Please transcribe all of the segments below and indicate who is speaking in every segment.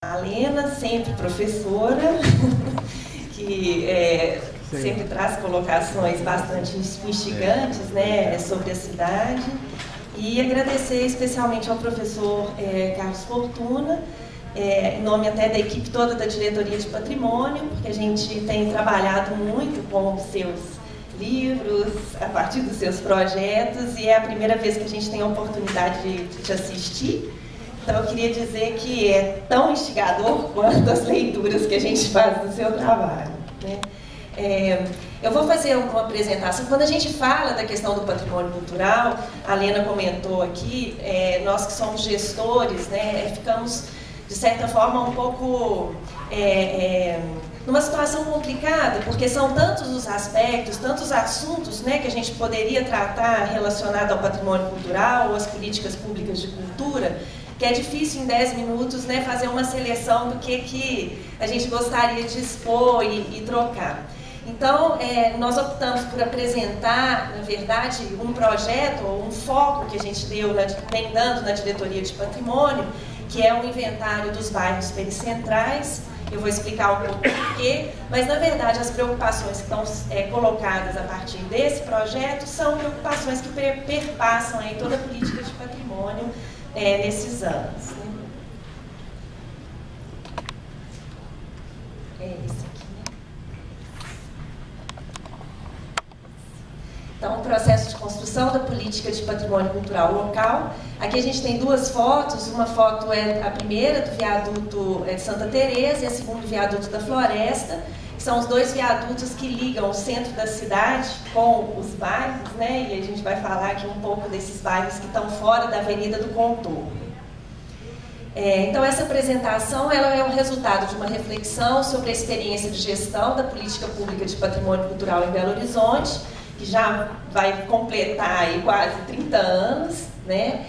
Speaker 1: A Lena, sempre professora, que sempre traz colocações bastante instigantes, né, sobre a cidade. E agradecer especialmente ao professor Carlos Fortuna, em nome até da equipe toda da Diretoria de Patrimônio, porque a gente tem trabalhado muito com os seus livros, a partir dos seus projetos, e é a primeira vez que a gente tem a oportunidade de te assistir. Então, eu queria dizer que é tão instigador quanto as leituras que a gente faz do seu trabalho, né? Eu vou fazer uma apresentação. Quando a gente fala da questão do patrimônio cultural, a Lena comentou aqui, nós que somos gestores, né, ficamos, de certa forma, um pouco numa situação complicada, porque são tantos os aspectos, tantos assuntos, né, que a gente poderia tratar relacionado ao patrimônio cultural ou às políticas públicas de cultura, que é difícil em 10 minutos, né, fazer uma seleção do que a gente gostaria de expor e trocar. Então, nós optamos por apresentar, na verdade, um projeto, ou um foco que a gente vem dando na Diretoria de Patrimônio, que é o inventário dos bairros pericentrais. Eu vou explicar um pouco porquê, mas, na verdade, as preocupações que estão colocadas a partir desse projeto são preocupações que perpassam aí toda a política de patrimônio nesses anos, né? É esse aqui, né? Então, o processo de construção da política de patrimônio cultural local. Aqui a gente tem duas fotos. Uma foto é a primeira do viaduto de Santa Teresa e a segunda do viaduto da Floresta, que são os dois viadutos que ligam o centro da cidade com os bairros, né? E a gente vai falar aqui um pouco desses bairros que estão fora da Avenida do Contorno. Então, essa apresentação ela é o resultado de uma reflexão sobre a experiência de gestão da política pública de patrimônio cultural em Belo Horizonte, que já vai completar aí quase 30 anos, né?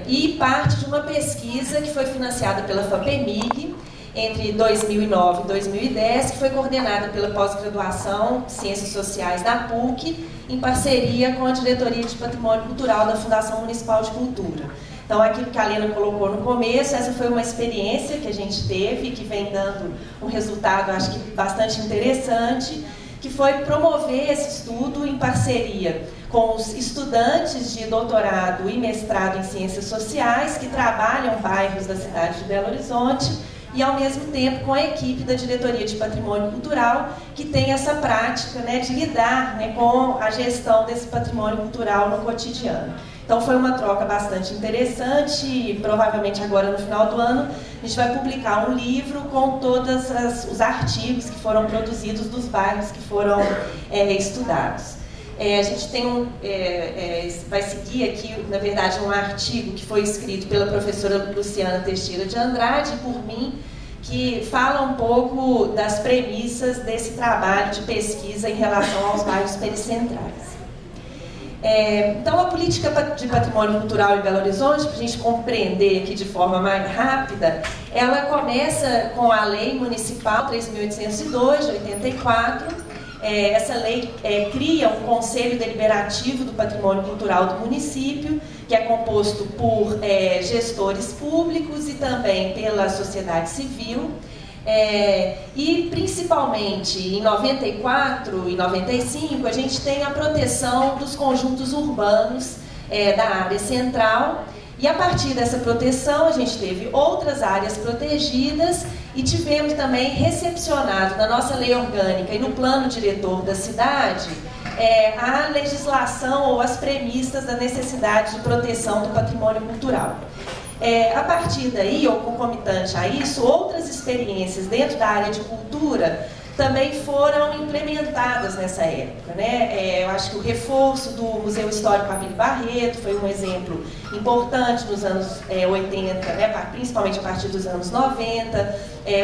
Speaker 1: E parte de uma pesquisa que foi financiada pela FAPEMIG entre 2009 e 2010, que foi coordenada pela pós-graduação de Ciências Sociais da PUC, em parceria com a Diretoria de Patrimônio Cultural da Fundação Municipal de Cultura. Então, aquilo que a Lena colocou no começo, essa foi uma experiência que a gente teve, que vem dando um resultado, acho que bastante interessante, que foi promover esse estudo em parceria com os estudantes de doutorado e mestrado em Ciências Sociais, que trabalham bairros da cidade de Belo Horizonte, e, ao mesmo tempo, com a equipe da Diretoria de Patrimônio Cultural, que tem essa prática, né, de lidar, né, com a gestão desse patrimônio cultural no cotidiano. Então, foi uma troca bastante interessante e, provavelmente, agora, no final do ano, a gente vai publicar um livro com todos os artigos que foram produzidos dos bairros que foram estudados. A gente tem vai seguir aqui, na verdade, um artigo que foi escrito pela professora Luciana Teixeira de Andrade e por mim, que fala um pouco das premissas desse trabalho de pesquisa em relação aos bairros pericentrais. Então, a política de patrimônio cultural em Belo Horizonte, para a gente compreender aqui de forma mais rápida, ela começa com a Lei Municipal 3.802, de 84. Essa lei cria um Conselho Deliberativo do Patrimônio Cultural do município, que é composto por gestores públicos e também pela sociedade civil. E, principalmente, em 94 e 95, a gente tem a proteção dos conjuntos urbanos da área central. E, a partir dessa proteção, a gente teve outras áreas protegidas e tivemos também recepcionado na nossa lei orgânica e no plano diretor da cidade a legislação ou as premissas da necessidade de proteção do patrimônio cultural. A partir daí, ou concomitante a isso, outras experiências dentro da área de cultura também foram implementadas nessa época, né? Eu acho que o reforço do Museu Histórico Abílio Barreto foi um exemplo importante nos anos 80, né? Principalmente a partir dos anos 90,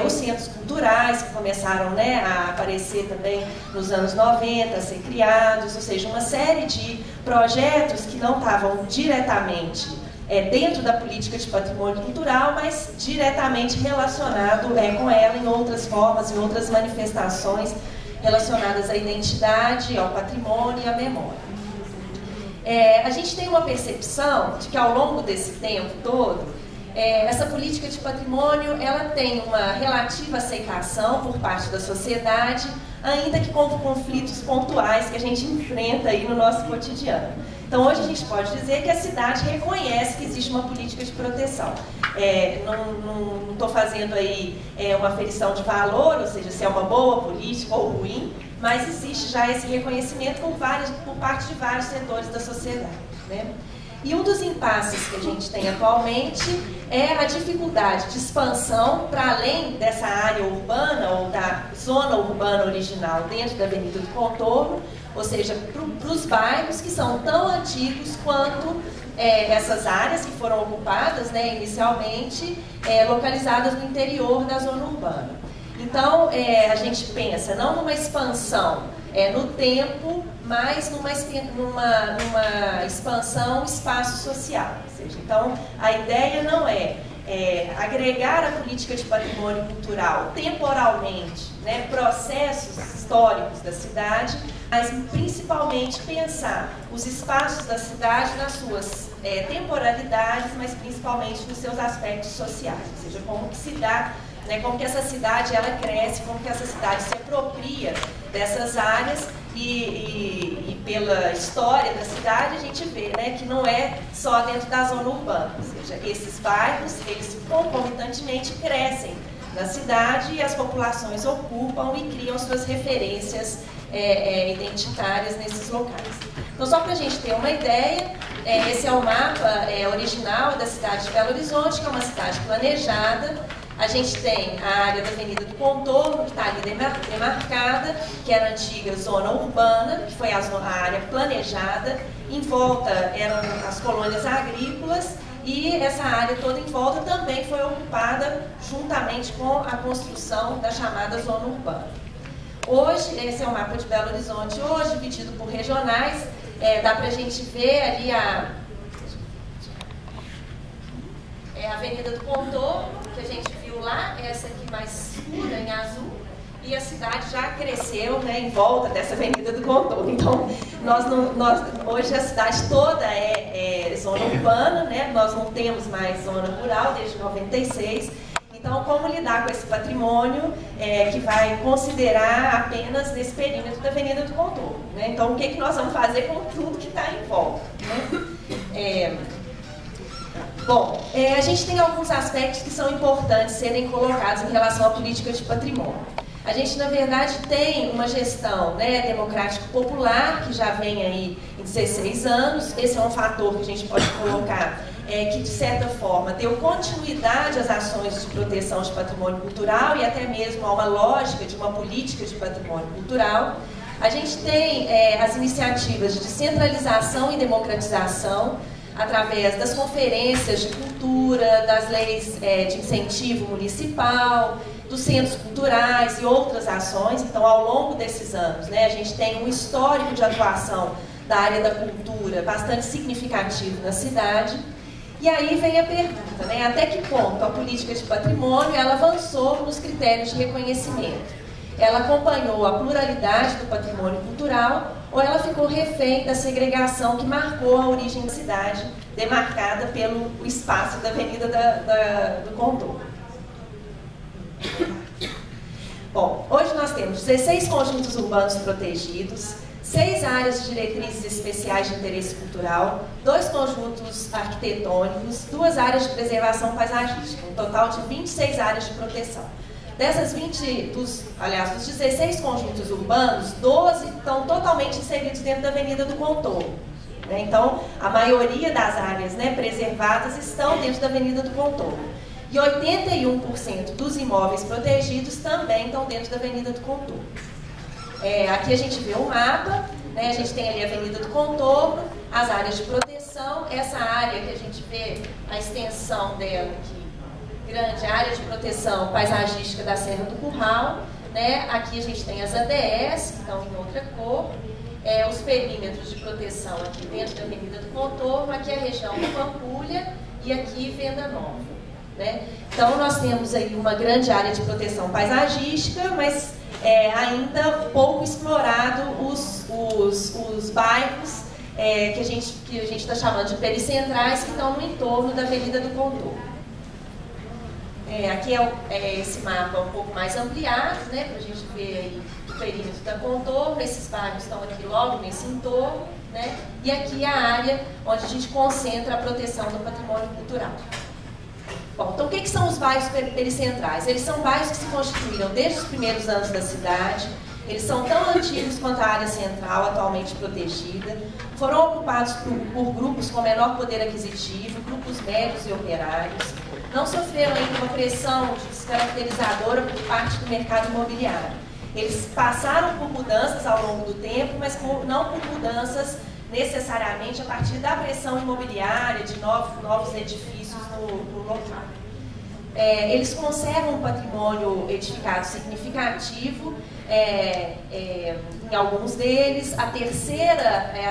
Speaker 1: os centros culturais que começaram, né, a aparecer também nos anos 90, a ser criados, ou seja, uma série de projetos que não estavam diretamente dentro da política de patrimônio cultural, mas diretamente relacionado com ela em outras formas, em outras manifestações relacionadas à identidade, ao patrimônio e à memória. A gente tem uma percepção de que, ao longo desse tempo todo, Essa política de patrimônio, ela tem uma relativa aceitação por parte da sociedade, ainda que com conflitos pontuais que a gente enfrenta aí no nosso cotidiano. Então, hoje a gente pode dizer que a cidade reconhece que existe uma política de proteção. Não estou fazendo aí uma aferição de valor, ou seja, se é uma boa política ou ruim, mas existe já esse reconhecimento por parte de vários setores da sociedade, né? E um dos impasses que a gente tem atualmente é a dificuldade de expansão para além dessa área urbana ou da zona urbana original dentro da Avenida do Contorno, ou seja, para os bairros que são tão antigos quanto essas áreas que foram ocupadas, né, inicialmente, localizadas no interior da zona urbana. Então, a gente pensa não numa expansão no tempo, mas numa expansão espaço social. Ou seja, então, a ideia não é agregar a política de patrimônio cultural temporalmente, né, processos históricos da cidade, mas principalmente pensar os espaços da cidade nas suas temporalidades, mas principalmente nos seus aspectos sociais, ou seja, como que se dá, né, como que essa cidade ela cresce, como que essa cidade se apropria dessas áreas e pela história da cidade a gente vê, né, que não é só dentro da zona urbana, ou seja, esses bairros, eles concomitantemente crescem na cidade e as populações ocupam e criam suas referências identitárias nesses locais. Então, só para a gente ter uma ideia, esse é o mapa original da cidade de Belo Horizonte, que é uma cidade planejada. A gente tem a área da Avenida do Contorno, que está ali demarcada, que era a antiga zona urbana, que foi a área planejada. Em volta eram as colônias agrícolas e essa área toda em volta também foi ocupada juntamente com a construção da chamada zona urbana. Hoje, esse é o mapa de Belo Horizonte, hoje dividido por regionais, dá para a gente ver ali a Avenida do Contorno, que a gente viu lá, essa aqui mais escura, em azul, e a cidade já cresceu, né, em volta dessa Avenida do Contorno. Então, hoje a cidade toda é zona urbana, né, nós não temos mais zona rural desde 96. Então, como lidar com esse patrimônio que vai considerar apenas nesse perímetro da Avenida do Contorno, né? Então, o que nós vamos fazer com tudo que está em volta, né? Bom, a gente tem alguns aspectos que são importantes serem colocados em relação à política de patrimônio. A gente, na verdade, tem uma gestão, né, democrático-popular, que já vem aí em 16 anos. Esse é um fator que a gente pode colocar, que, de certa forma, deu continuidade às ações de proteção de patrimônio cultural e até mesmo a uma lógica de uma política de patrimônio cultural. A gente tem as iniciativas de descentralização e democratização, através das conferências de cultura, das leis de incentivo municipal, dos centros culturais e outras ações. Então, ao longo desses anos, né, a gente tem um histórico de atuação da área da cultura bastante significativo na cidade. E aí vem a pergunta, né, até que ponto a política de patrimônio ela avançou nos critérios de reconhecimento? Ela acompanhou a pluralidade do patrimônio cultural ou ela ficou refém da segregação que marcou a origem da cidade, demarcada pelo espaço da Avenida do Contorno? Bom, hoje nós temos 16 conjuntos urbanos protegidos, 6 áreas de diretrizes especiais de interesse cultural, 2 conjuntos arquitetônicos, 2 áreas de preservação paisagística, um total de 26 áreas de proteção. Dessas dos 16 conjuntos urbanos, 12 estão totalmente inseridos dentro da Avenida do Contorno. Né? Então, a maioria das áreas, né, preservadas estão dentro da Avenida do Contorno. E 81% dos imóveis protegidos também estão dentro da Avenida do Contorno. Aqui a gente vê o mapa, né, a gente tem ali a Avenida do Contorno, as áreas de proteção, essa área que a gente vê a extensão dela aqui, grande área de proteção paisagística da Serra do Curral, né? Aqui a gente tem as ADS, que estão em outra cor, os perímetros de proteção aqui dentro da Avenida do Contorno, aqui a região do Pampulha e aqui Venda Nova, né? Então nós temos aí uma grande área de proteção paisagística, mas ainda pouco explorado os bairros que a gente está chamando de pericentrais, que estão no entorno da Avenida do Contorno. Aqui é esse mapa um pouco mais ampliado, né, para a gente ver aí o perímetro da contorno. Esses bairros estão aqui logo nesse entorno, né, e aqui a área onde a gente concentra a proteção do patrimônio cultural. Bom, então o que são os bairros pericentrais? Eles são bairros que se constituíram desde os primeiros anos da cidade. Eles são tão antigos quanto a área central, atualmente protegida. Foram ocupados por grupos com menor poder aquisitivo, grupos médios e operários. Não sofreram ainda uma pressão descaracterizadora por parte do mercado imobiliário. Eles passaram por mudanças ao longo do tempo, mas não por mudanças necessariamente a partir da pressão imobiliária, de novos edifícios no local. Eles conservam um patrimônio edificado significativo, em alguns deles. A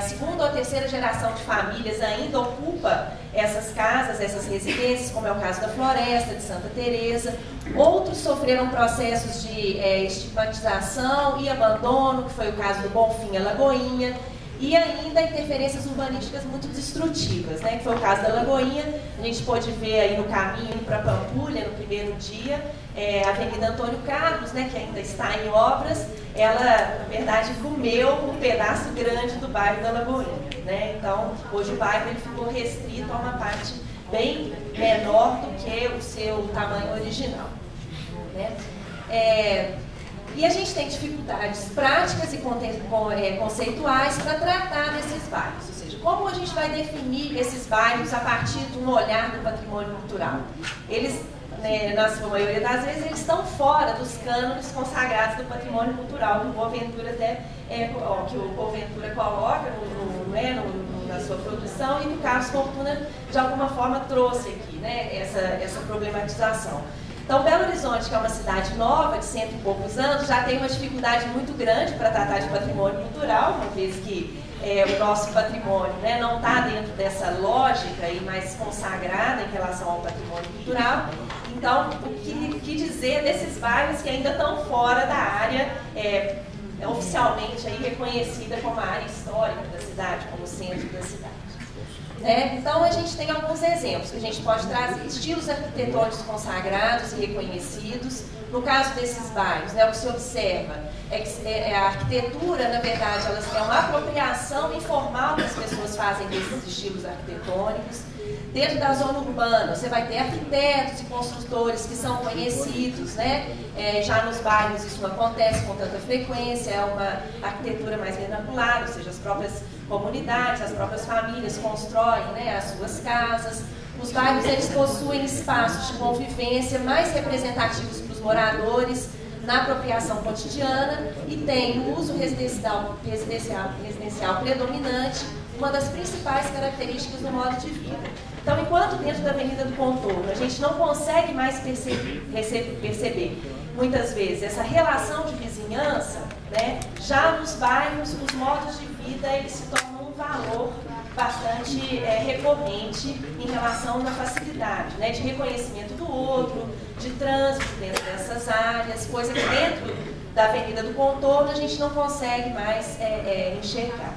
Speaker 1: segunda ou a terceira geração de famílias ainda ocupa essas casas, essas residências, como é o caso da Floresta, de Santa Teresa. Outros sofreram processos de estigmatização e abandono, que foi o caso do Bonfim, a Lagoinha, e ainda interferências urbanísticas muito destrutivas, né, que foi o caso da Lagoinha. A gente pôde ver aí no caminho para Pampulha, no primeiro dia, a Avenida Antônio Carlos, né, que ainda está em obras. Ela, na verdade, comeu um pedaço grande do bairro da Lagoinha, né? Então, hoje o bairro ele ficou restrito a uma parte bem menor do que o seu tamanho original, né? E a gente tem dificuldades práticas e conceituais para tratar desses bairros, ou seja, como a gente vai definir esses bairros a partir de um olhar do patrimônio cultural? Eles, na sua maioria das vezes, eles estão fora dos cânones consagrados do patrimônio cultural, que o Boaventura coloca na sua produção, e que o Carlos Fortuna, de alguma forma, trouxe aqui, né, essa problematização. Então, Belo Horizonte, que é uma cidade nova, de 100 e poucos anos, já tem uma dificuldade muito grande para tratar de patrimônio cultural, uma vez que o nosso patrimônio, né, não está dentro dessa lógica e mais consagrada em relação ao patrimônio cultural. Então, o que dizer desses bairros que ainda estão fora da área oficialmente aí reconhecida como a área histórica da cidade, como centro da cidade? Então, a gente tem alguns exemplos que a gente pode trazer. Estilos arquitetônicos consagrados e reconhecidos. No caso desses bairros, o que se observa é que a arquitetura, na verdade, é uma apropriação informal que as pessoas fazem desses estilos arquitetônicos. Dentro da zona urbana, você vai ter arquitetos e construtores que são conhecidos, né? Já nos bairros isso não acontece com tanta frequência, é uma arquitetura mais vernacular, ou seja, as próprias comunidades, as próprias famílias constroem, né, as suas casas. Os bairros eles possuem espaços de convivência mais representativos para os moradores na apropriação cotidiana e tem no uso residencial predominante uma das principais características do modo de vida. Então, enquanto dentro da Avenida do Contorno a gente não consegue mais perceber muitas vezes essa relação de vizinhança, né, já nos bairros os modos de vida eles se tornam um valor bastante recorrente em relação à facilidade, né, de reconhecimento do outro, de trânsito dentro dessas áreas, coisa que dentro da Avenida do Contorno a gente não consegue mais enxergar.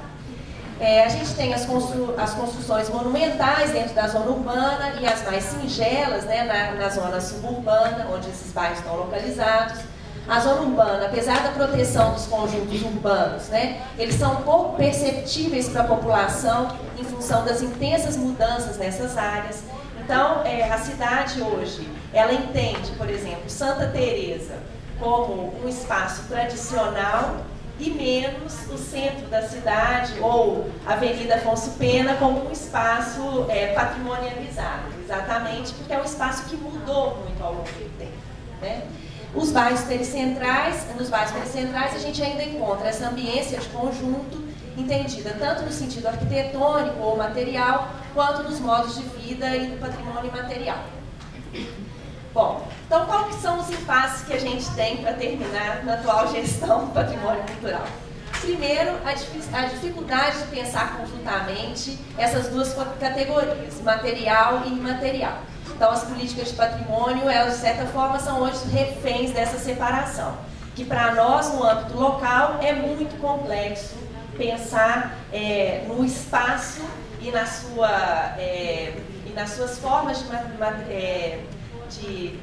Speaker 1: A gente tem as construções monumentais dentro da zona urbana e as mais singelas, né, na zona suburbana, onde esses bairros estão localizados. A zona urbana, apesar da proteção dos conjuntos urbanos, né, eles são pouco perceptíveis para a população em função das intensas mudanças nessas áreas. Então, a cidade hoje, ela entende, por exemplo, Santa Teresa como um espaço tradicional e menos o centro da cidade ou a Avenida Afonso Pena como um espaço patrimonializado, exatamente porque é um espaço que mudou muito ao longo do tempo, né? Nos bairros pericentrais a gente ainda encontra essa ambiência de conjunto entendida tanto no sentido arquitetônico ou material, quanto nos modos de vida e do patrimônio imaterial. Bom, então quais são os impasses que a gente tem para terminar na atual gestão do patrimônio cultural? Primeiro, a dificuldade de pensar conjuntamente essas duas categorias, material e imaterial. Então, as políticas de patrimônio, elas, de certa forma, são hoje reféns dessa separação, que para nós, no âmbito local, é muito complexo pensar no espaço e nas suas formas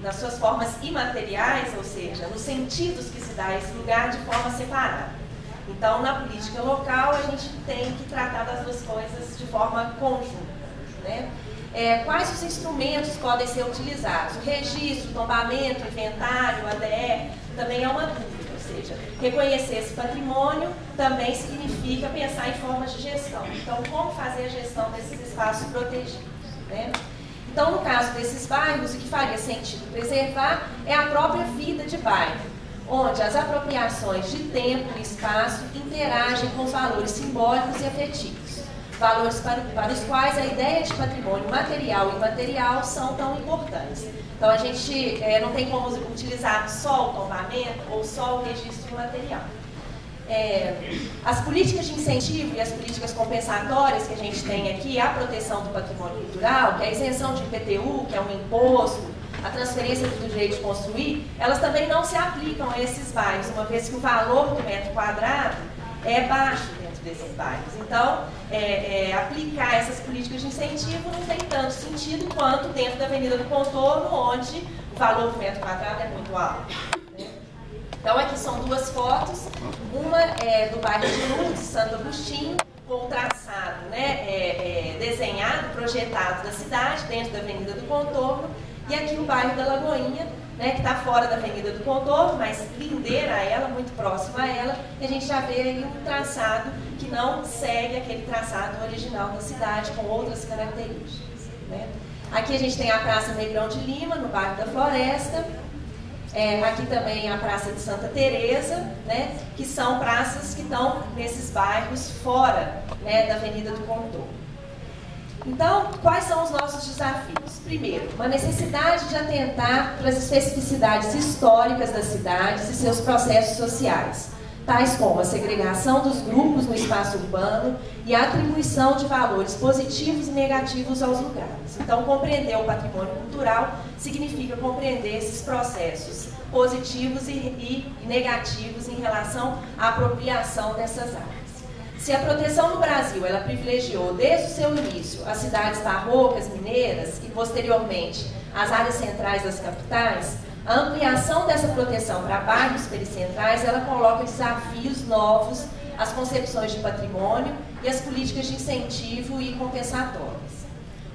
Speaker 1: nas suas formas imateriais, ou seja, nos sentidos que se dá a esse lugar de forma separada. Então, na política local, a gente tem que tratar das duas coisas de forma conjunta, né? Quais os instrumentos podem ser utilizados? O registro, o tombamento, o inventário, o ADR, também é uma dúvida. Ou seja, reconhecer esse patrimônio também significa pensar em formas de gestão. Então, como fazer a gestão desses espaços protegidos, né? Então, no caso desses bairros, o que faria sentido preservar é a própria vida de bairro, onde as apropriações de tempo e espaço interagem com os valores simbólicos e afetivos, valores para os quais a ideia de patrimônio material e imaterial são tão importantes. Então, a gente não tem como utilizar só o tombamento ou só o registro imaterial. As políticas de incentivo e as políticas compensatórias que a gente tem aqui, a proteção do patrimônio cultural, que é a isenção de IPTU, que é um imposto, a transferência do direito de construir, elas também não se aplicam a esses bairros, uma vez que o valor do metro quadrado é baixo dentro desses bairros. Então, aplicar essas políticas de incentivo não tem tanto sentido quanto dentro da Avenida do Contorno, onde o valor do metro quadrado é muito alto, né? Então, aqui são duas fotos. Uma é do bairro de Lourdes, Santo Agostinho, com o traçado, né, desenhado, projetado da cidade, dentro da Avenida do Contorno. E aqui o bairro da Lagoinha, né, que está fora da Avenida do Contorno, mas lindeira a ela, muito próximo a ela. E a gente já vê aí um traçado que não segue aquele traçado original da cidade, com outras características, né? Aqui a gente tem a Praça Negrão de Lima, no bairro da Floresta. Aqui também a Praça de Santa Teresa, né, que são praças que estão nesses bairros fora, né, da Avenida do Contorno. Então, quais são os nossos desafios? Primeiro, uma necessidade de atentar para as especificidades históricas das cidades e seus processos sociais, tais como a segregação dos grupos no espaço urbano e a atribuição de valores positivos e negativos aos lugares. Então, compreender o patrimônio cultural significa compreender esses processos positivos e negativos em relação à apropriação dessas áreas. Se a proteção no Brasil ela privilegiou desde o seu início as cidades barrocas, mineiras e posteriormente as áreas centrais das capitais, a ampliação dessa proteção para bairros pericentrais ela coloca desafios novos às concepções de patrimônio e às políticas de incentivo e compensatórias.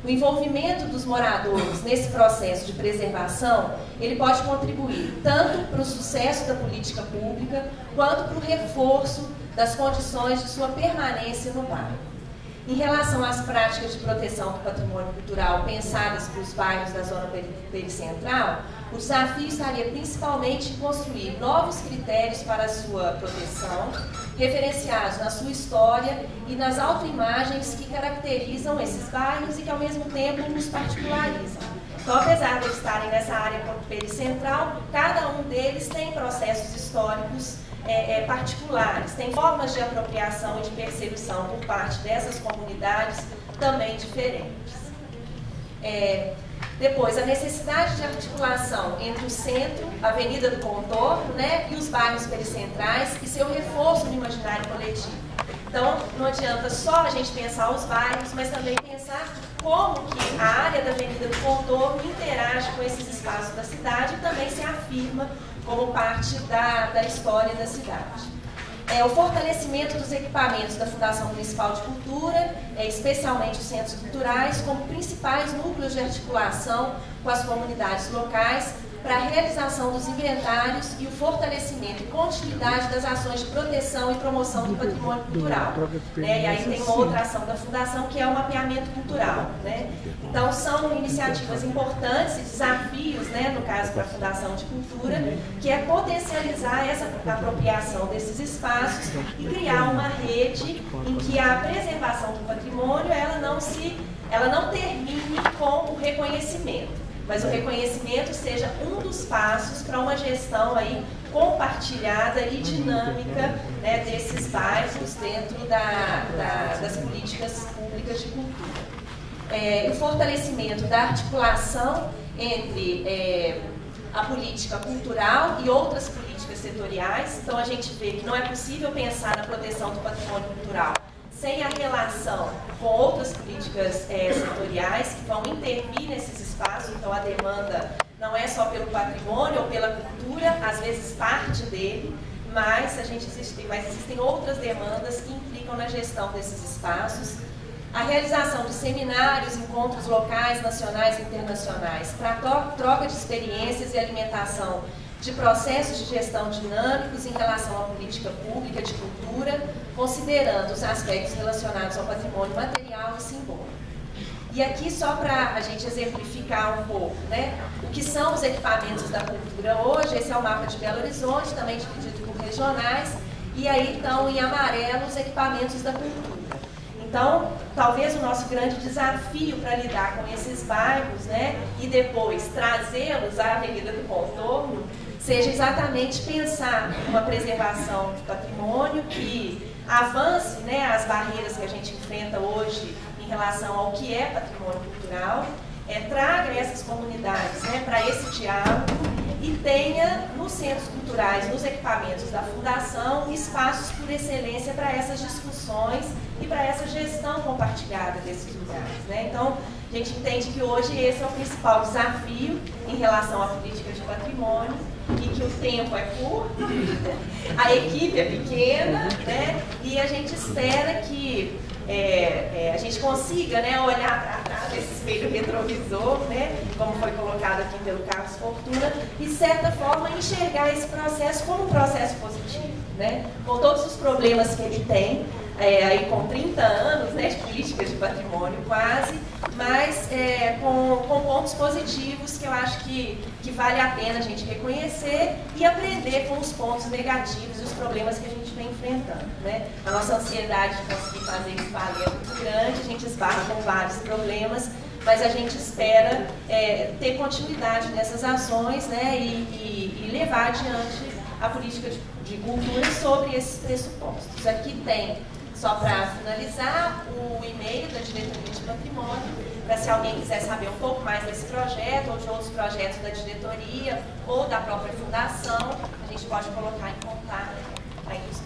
Speaker 1: O envolvimento dos moradores nesse processo de preservação, ele pode contribuir tanto para o sucesso da política pública, quanto para o reforço das condições de sua permanência no bairro. Em relação às práticas de proteção do patrimônio cultural pensadas para os bairros da zona pericentral, o desafio estaria principalmente em construir novos critérios para a sua proteção, referenciados na sua história e nas autoimagens que caracterizam esses bairros e que, ao mesmo tempo, nos particularizam. Então, apesar de eles estarem nessa área pericentral, cada um deles tem processos históricos particulares, tem formas de apropriação e de percepção por parte dessas comunidades também diferentes. Depois, a necessidade de articulação entre o centro, a Avenida do Contorno, né, e os bairros pericentrais e seu reforço no imaginário coletivo. Então, não adianta só a gente pensar os bairros, mas também pensar como que a área da Avenida do Contorno interage com esses espaços da cidade e também se afirma como parte da história da cidade. O fortalecimento dos equipamentos da Fundação Municipal de Cultura, especialmente os centros culturais, como principais núcleos de articulação com as comunidades locais, para a realização dos inventários e o fortalecimento e continuidade das ações de proteção e promoção do patrimônio cultural. Né? E aí tem uma outra ação da Fundação, que é o mapeamento cultural. Né? Então, são iniciativas importantes e desafios, né, no caso da Fundação de Cultura, que é potencializar essa apropriação desses espaços e criar uma rede em que a preservação do patrimônio ela não termine com o reconhecimento, mas o reconhecimento seja um dos passos para uma gestão aí compartilhada e dinâmica, né, desses bairros dentro das políticas públicas de cultura. O fortalecimento da articulação entre a política cultural e outras políticas setoriais. Então, a gente vê que não é possível pensar na proteção do patrimônio cultural sem a relação com outras políticas setoriais que vão intervir nesses espaços. Então, a demanda não é só pelo patrimônio ou pela cultura, às vezes parte dele, mas existem outras demandas que implicam na gestão desses espaços. A realização de seminários, encontros locais, nacionais e internacionais para troca de experiências e alimentação de processos de gestão dinâmicos em relação à política pública de cultura, considerando os aspectos relacionados ao patrimônio material e simbólico. E aqui, só para a gente exemplificar um pouco, né, o que são os equipamentos da cultura hoje, esse é o mapa de Belo Horizonte, também dividido por regionais, e aí estão em amarelo os equipamentos da cultura. Então, talvez o nosso grande desafio para lidar com esses bairros, né, e depois trazê-los à Avenida do Contorno, seja exatamente pensar uma preservação do patrimônio que avance, né, as barreiras que a gente enfrenta hoje em relação ao que é patrimônio cultural, traga essas comunidades, né, para esse diálogo e tenha nos centros culturais, nos equipamentos da Fundação, espaços por excelência para essas discussões e para essa gestão compartilhada desses lugares, né? Então, a gente entende que hoje esse é o principal desafio em relação à política de patrimônio e que o tempo é curto, a equipe é pequena, né? E a gente espera que a gente consiga, né, olhar para trás desse espelho retrovisor, né, como foi colocado aqui pelo Carlos Fortuna, e de certa forma enxergar esse processo como um processo positivo, né, com todos os problemas que ele tem, aí com 30 anos, né, de política de patrimônio quase, mas com pontos positivos que eu acho que vale a pena a gente reconhecer e aprender com os pontos negativos e os problemas que a gente vem enfrentando, né? A nossa ansiedade de conseguir fazer isso valer é muito grande, a gente esbarra com vários problemas, mas a gente espera ter continuidade nessas ações, né, e levar adiante a política de cultura sobre esses pressupostos. Aqui tem, só para finalizar, o e-mail da Diretoria de Patrimônio, para se alguém quiser saber um pouco mais desse projeto ou de outros projetos da diretoria ou da própria fundação, a gente pode colocar em contato aí nos